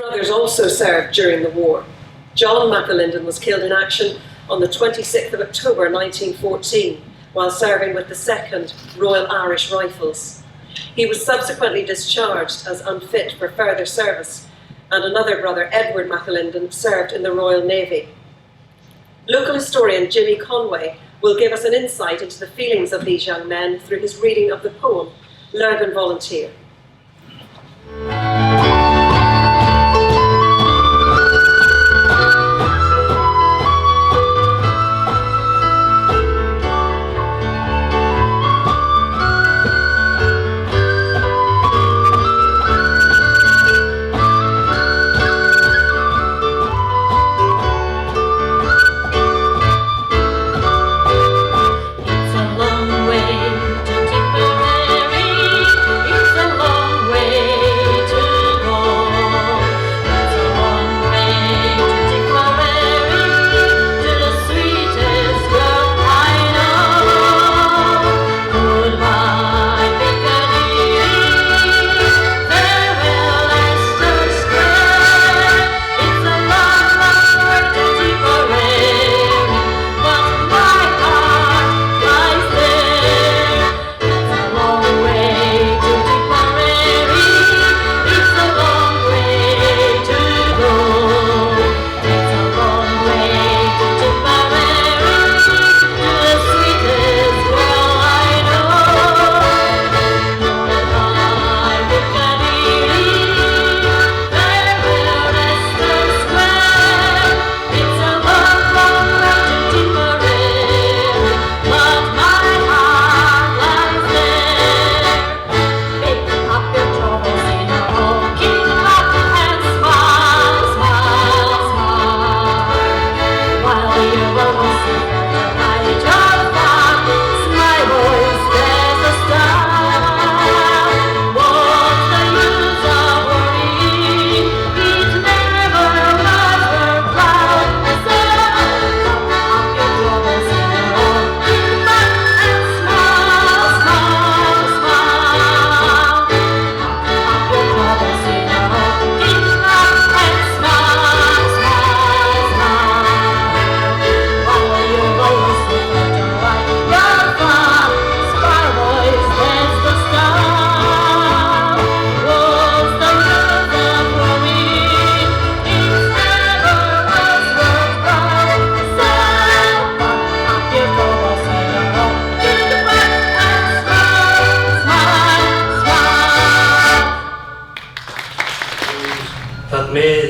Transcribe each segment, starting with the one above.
brothers also served during the war. John McAlinden was killed in action on the 26th of October 1914 while serving with the 2nd Royal Irish Rifles. He was subsequently discharged as unfit for further service, and another brother, Edward McAlinden, served in the Royal Navy. Local historian Jimmy Conway will give us an insight into the feelings of these young men through his reading of the poem Lurgan Volunteer.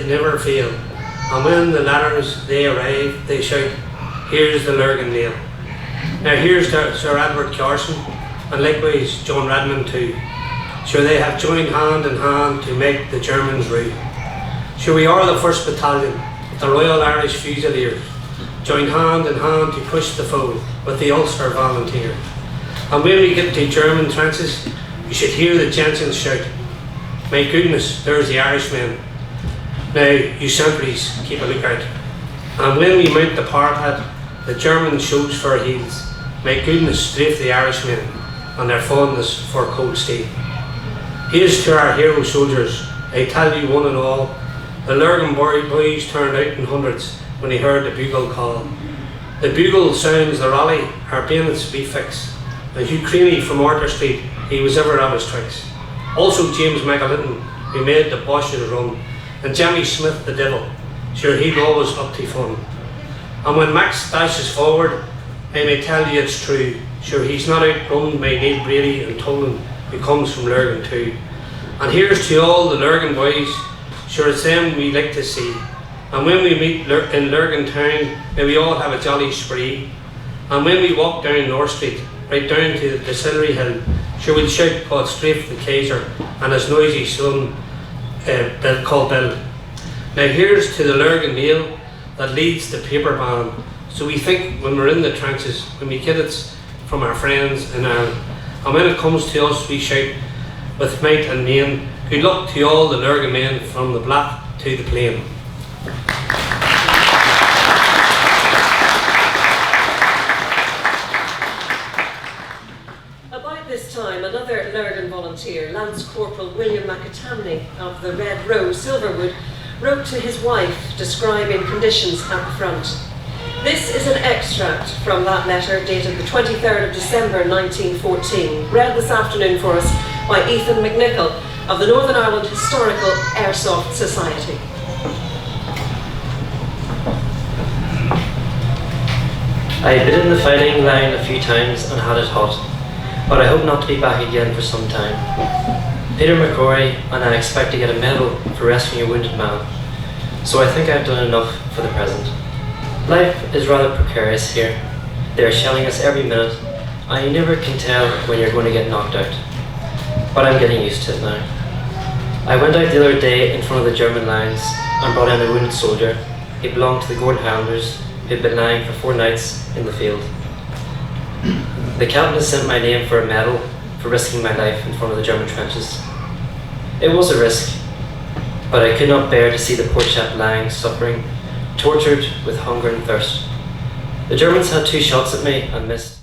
Never fail, and when the ladders they arrive, they shout, "Here's the Lurgan nail." Now here's to Sir Edward Carson, and likewise John Redmond too. Sure they have joined hand in hand to make the Germans rue. Sure we are the 1st Battalion, the Royal Irish Fusiliers, joined hand in hand to push the foe with the Ulster Volunteers. And when we get to German trenches, you should hear the gentians shout, "My goodness, there's the Irishmen." Now, you sentries, keep a lookout. And when we mount the parapet, the German shows for heels. My goodness, strafe the Irishmen and their fondness for cold steel. Here's to our hero soldiers, I tell you one and all, the Lurgan boys turned out in hundreds when they heard the bugle call. The bugle sounds the rally, our bayonets be fixed. And Hugh Creaney from Arthur Street, he was ever of his tricks. Also James McAlinden, who made the Boches run. And Jimmy Smith the devil, sure he'd always up to fun. And when Max dashes forward, I may tell you it's true, sure he's not outrun by Neil Brady and Tolan, who comes from Lurgan too. And here's to all the Lurgan boys, sure it's them we like to see. And when we meet in Lurgan town, may we all have a jolly spree. And when we walk down North Street, right down to the Distillery Hill, sure we'll shout God strafe the Kaiser and his noisy son, called Bill. Now here's to the Lurgan nail that leads the paper band. So we think when we're in the trenches, when we get it from our friends in Ireland, and when it comes to us we shout with might and main, good luck to all the Lurgan men from the Black to the Plain. About this time, another Lurgan volunteer, Lance Corporal William McAtamney of the Red Rose, Silverwood, wrote to his wife describing conditions at the front. This is an extract from that letter dated the 23rd of December 1914, read this afternoon for us by Ethan McNichol of the Northern Ireland Historical Airsoft Society. I have been in the fighting line a few times and had it hot, but I hope not to be back again for some time. Peter McCrory and I expect to get a medal for rescuing a wounded man, so I think I've done enough for the present. Life is rather precarious here. They are shelling us every minute, and you never can tell when you're going to get knocked out. But I'm getting used to it now. I went out the other day in front of the German lines and brought in a wounded soldier. He belonged to the Gordon Highlanders, who had been lying for 4 nights in the field. The captain has sent my name for a medal for risking my life in front of the German trenches. It was a risk, but I could not bear to see the poor chap lying, suffering, tortured with hunger and thirst. The Germans had 2 shots at me and missed.